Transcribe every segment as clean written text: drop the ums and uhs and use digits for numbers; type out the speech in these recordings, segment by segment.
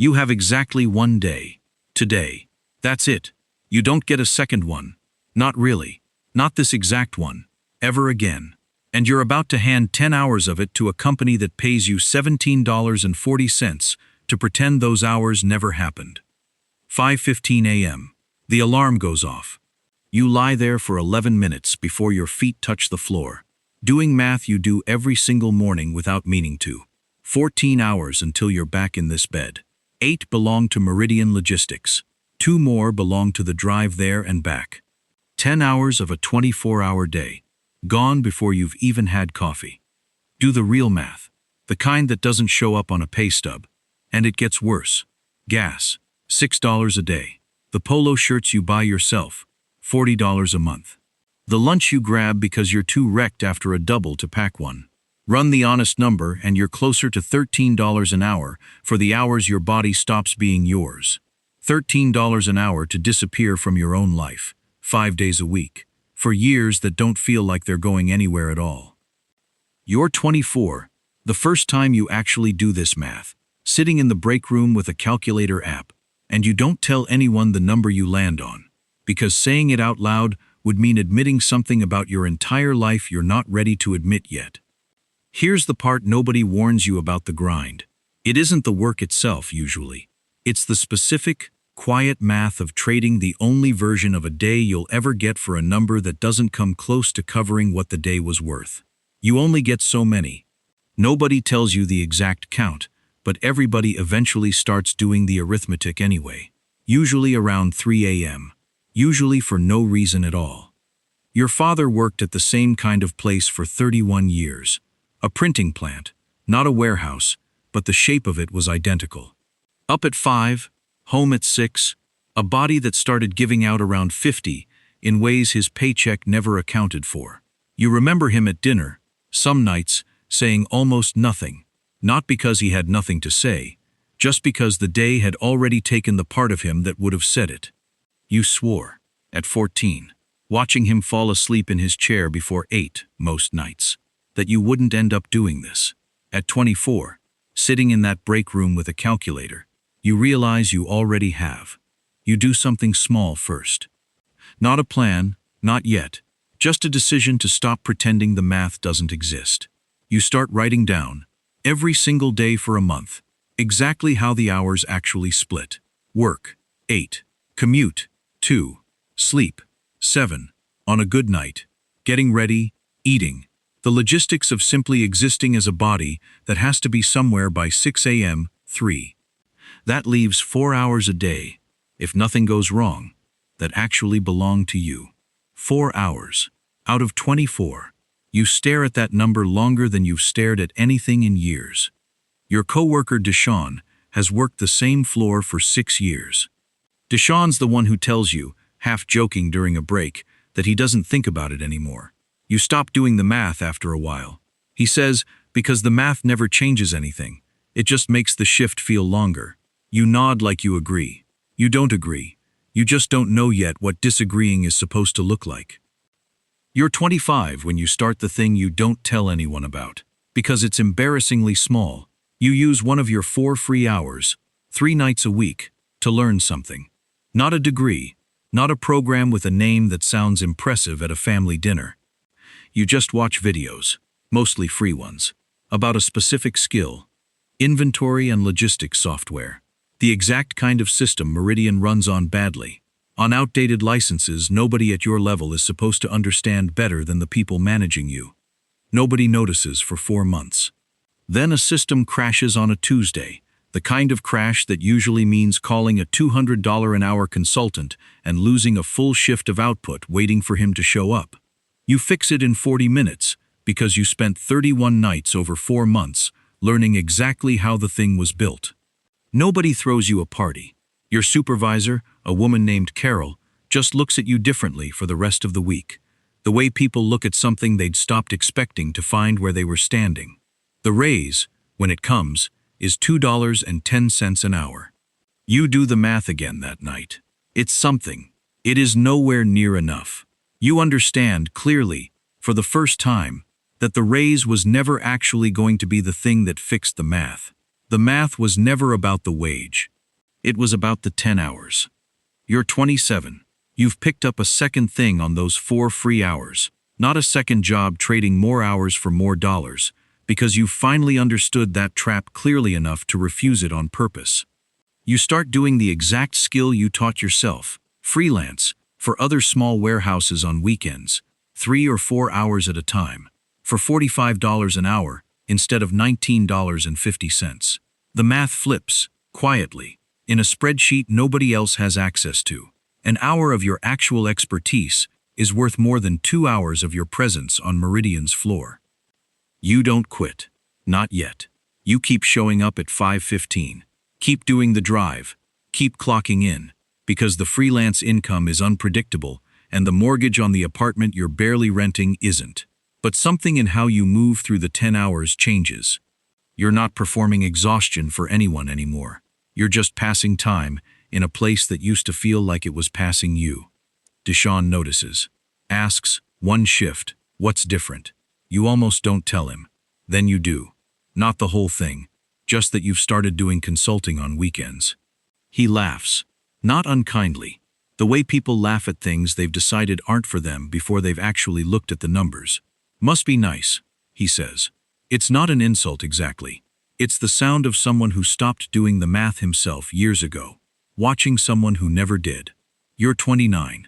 You have exactly 1 day. Today. That's it. You don't get a second one. Not really. Not this exact one. Ever again. And you're about to hand 10 hours of it to a company that pays you $17.40 to pretend those hours never happened. 5:15 a.m. The alarm goes off. You lie there for 11 minutes before your feet touch the floor, doing math you do every single morning without meaning to. 14 hours until you're back in this bed. 8 belong to Meridian Logistics. 2 more belong to the drive there and back. 10 hours of a 24-hour day. Gone before you've even had coffee. Do the real math. The kind that doesn't show up on a pay stub. And it gets worse. Gas. $6 a day. The polo shirts you buy yourself. $40 a month. The lunch you grab because you're too wrecked after a double to pack one. Run the honest number and you're closer to $13 an hour for the hours your body stops being yours. $13 an hour to disappear from your own life. 5 days a week. For years that don't feel like they're going anywhere at all. You're 24, the first time you actually do this math, sitting in the break room with a calculator app, and you don't tell anyone the number you land on, because saying it out loud would mean admitting something about your entire life you're not ready to admit yet. Here's the part nobody warns you about: the grind. It isn't the work itself, usually. It's the specific, quiet math of trading the only version of a day you'll ever get for a number that doesn't come close to covering what the day was worth. You only get so many. Nobody tells you the exact count, but everybody eventually starts doing the arithmetic anyway. Usually around 3 a.m. Usually for no reason at all. Your father worked at the same kind of place for 31 years. A printing plant, not a warehouse, but the shape of it was identical. Up at 5, home at 6, a body that started giving out around 50 in ways his paycheck never accounted for. You remember him at dinner, some nights, saying almost nothing, not because he had nothing to say, just because the day had already taken the part of him that would have said it. You swore, at 14, watching him fall asleep in his chair before 8 most nights, that you wouldn't end up doing this. At 24, sitting in that break room with a calculator, you realize you already have. You do something small first. Not a plan, not yet, just a decision to stop pretending the math doesn't exist. You start writing down, every single day for a month, exactly how the hours actually split. Work, 8. Commute, 2. Sleep, 7. On a good night. Getting ready, eating. The logistics of simply existing as a body that has to be somewhere by 6 a.m., 3. That leaves 4 hours a day, if nothing goes wrong, that actually belong to you. 4 hours. Out of 24. You stare at that number longer than you've stared at anything in years. Your coworker Deshaun has worked the same floor for 6 years. Deshaun's the one who tells you, half joking during a break, that he doesn't think about it anymore. You stop doing the math after a while. He says, because the math never changes anything. It just makes the shift feel longer. You nod like you agree. You don't agree. You just don't know yet what disagreeing is supposed to look like. You're 25 when you start the thing you don't tell anyone about, because it's embarrassingly small. You use one of your 4 free hours, 3 nights a week, to learn something. Not a degree, not a program with a name that sounds impressive at a family dinner. You just watch videos, mostly free ones, about a specific skill. Inventory and logistics software. The exact kind of system Meridian runs on badly. On outdated licenses, nobody at your level is supposed to understand better than the people managing you. Nobody notices for 4 months. Then a system crashes on a Tuesday, the kind of crash that usually means calling a $200 an hour consultant and losing a full shift of output waiting for him to show up. You fix it in 40 minutes because you spent 31 nights over 4 months learning exactly how the thing was built. Nobody throws you a party. Your supervisor, a woman named Carol, just looks at you differently for the rest of the week. The way people look at something they'd stopped expecting to find where they were standing. The raise, when it comes, is $2.10 an hour. You do the math again that night. It's something. It is nowhere near enough. You understand clearly, for the first time, that the raise was never actually going to be the thing that fixed the math. The math was never about the wage. It was about the 10 hours. You're 27. You've picked up a second thing on those 4 free hours, not a second job trading more hours for more dollars, because you finally understood that trap clearly enough to refuse it on purpose. You start doing the exact skill you taught yourself, freelance, for other small warehouses on weekends, 3 or 4 hours at a time, for $45 an hour instead of $19.50. The math flips, quietly, in a spreadsheet nobody else has access to. An hour of your actual expertise is worth more than 2 hours of your presence on Meridian's floor. You don't quit. Not yet. You keep showing up at 5:15. Keep doing the drive. Keep clocking in, because the freelance income is unpredictable and the mortgage on the apartment you're barely renting isn't. But something in how you move through the 10 hours changes. You're not performing exhaustion for anyone anymore. You're just passing time in a place that used to feel like it was passing you. Deshaun notices. Asks, one shift, what's different? You almost don't tell him. Then you do. Not the whole thing, just that you've started doing consulting on weekends. He laughs. Not unkindly. The way people laugh at things they've decided aren't for them before they've actually looked at the numbers. Must be nice, he says. It's not an insult exactly. It's the sound of someone who stopped doing the math himself years ago, watching someone who never did. You're 29.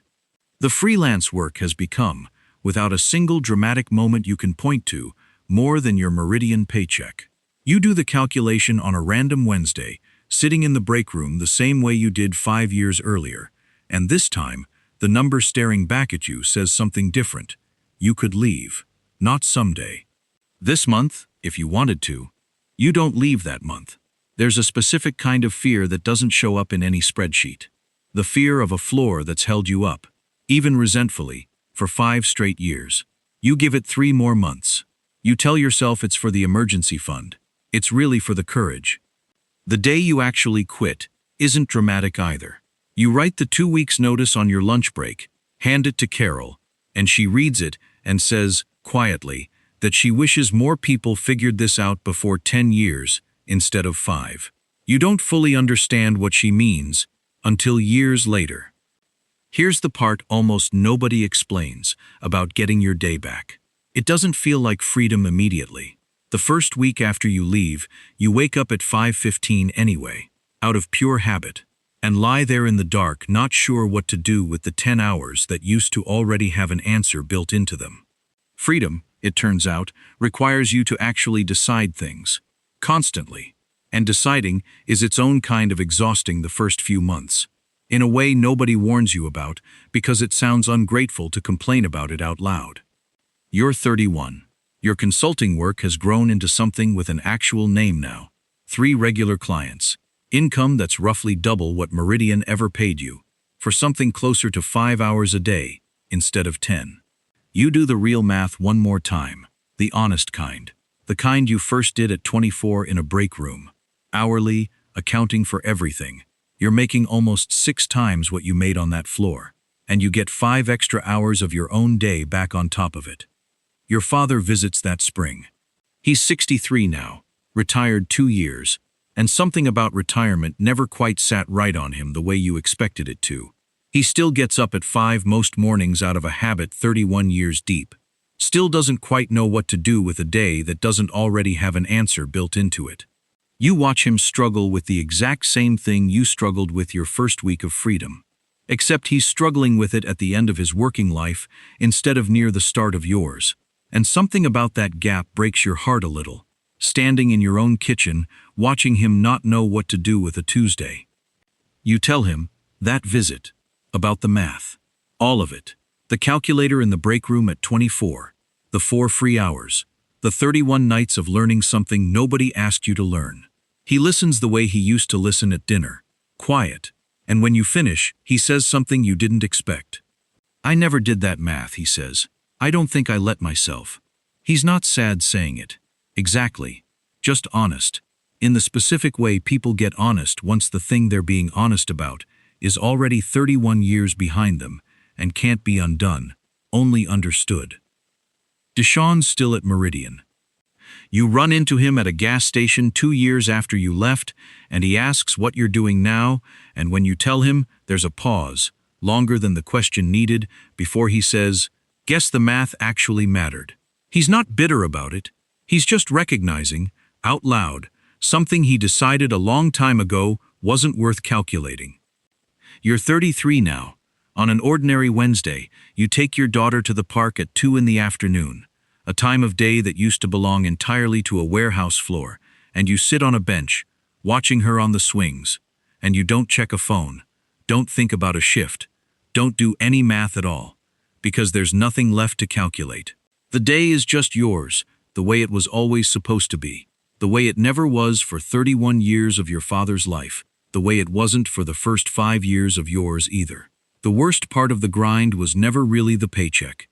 The freelance work has become, without a single dramatic moment you can point to, more than your Meridian paycheck. You do the calculation on a random Wednesday, sitting in the break room the same way you did 5 years earlier, and this time, the number staring back at you says something different. You could leave, not someday. This month, if you wanted to. You don't leave that month. There's a specific kind of fear that doesn't show up in any spreadsheet. The fear of a floor that's held you up, even resentfully, for 5 straight years. You give it 3 more months. You tell yourself it's for the emergency fund. It's really for the courage. The day you actually quit isn't dramatic either. You write the 2 weeks notice on your lunch break, hand it to Carol, and she reads it and says, quietly, that she wishes more people figured this out before 10 years instead of 5. You don't fully understand what she means until years later. Here's the part almost nobody explains about getting your day back. It doesn't feel like freedom immediately. The first week after you leave, you wake up at 5:15 anyway, out of pure habit, and lie there in the dark not sure what to do with the 10 hours that used to already have an answer built into them. Freedom, it turns out, requires you to actually decide things, constantly, and deciding is its own kind of exhausting the first few months, in a way nobody warns you about because it sounds ungrateful to complain about it out loud. You're 31. Your consulting work has grown into something with an actual name now. 3 regular clients, income that's roughly double what Meridian ever paid you, for something closer to 5 hours a day instead of 10. You do the real math one more time, the honest kind, the kind you first did at 24 in a break room. Hourly, accounting for everything. You're making almost 6 times what you made on that floor, and you get 5 extra hours of your own day back on top of it. Your father visits that spring. He's 63 now, retired 2 years, and something about retirement never quite sat right on him the way you expected it to. He still gets up at 5 most mornings out of a habit 31 years deep. Still doesn't quite know what to do with a day that doesn't already have an answer built into it. You watch him struggle with the exact same thing you struggled with your first week of freedom. Except he's struggling with it at the end of his working life instead of near the start of yours. And something about that gap breaks your heart a little, standing in your own kitchen, watching him not know what to do with a Tuesday. You tell him, that visit, about the math. All of it. The calculator in the break room at 24. The 4 free hours. The 31 nights of learning something nobody asked you to learn. He listens the way he used to listen at dinner. Quiet. And when you finish, he says something you didn't expect. I never did that math, he says. I don't think I let myself. He's not sad saying it. Exactly. Just honest. In the specific way people get honest once the thing they're being honest about is already 31 years behind them and can't be undone, only understood. Deshaun's still at Meridian. You run into him at a gas station 2 years after you left, and he asks what you're doing now, and when you tell him, there's a pause, longer than the question needed, before he says, "Guess the math actually mattered." He's not bitter about it. He's just recognizing, out loud, something he decided a long time ago wasn't worth calculating. You're 33 now. On an ordinary Wednesday, you take your daughter to the park at 2 in the afternoon, a time of day that used to belong entirely to a warehouse floor, and you sit on a bench, watching her on the swings, and you don't check a phone, don't think about a shift, don't do any math at all, because there's nothing left to calculate. The day is just yours, the way it was always supposed to be, the way it never was for 31 years of your father's life, the way it wasn't for the first 5 years of yours either. The worst part of the grind was never really the paycheck.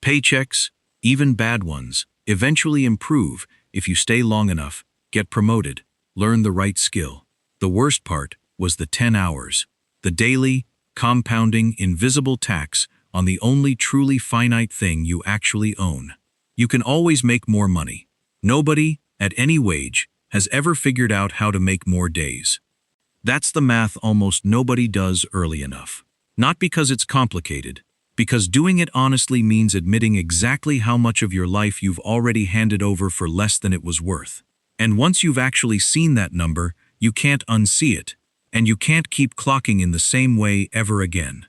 Paychecks, even bad ones, eventually improve if you stay long enough, get promoted, learn the right skill. The worst part was the 10 hours, the daily, compounding, invisible tax on the only truly finite thing you actually own. You can always make more money. Nobody, at any wage, has ever figured out how to make more days. That's the math almost nobody does early enough. Not because it's complicated, because doing it honestly means admitting exactly how much of your life you've already handed over for less than it was worth. And once you've actually seen that number, you can't unsee it, and you can't keep clocking in the same way ever again.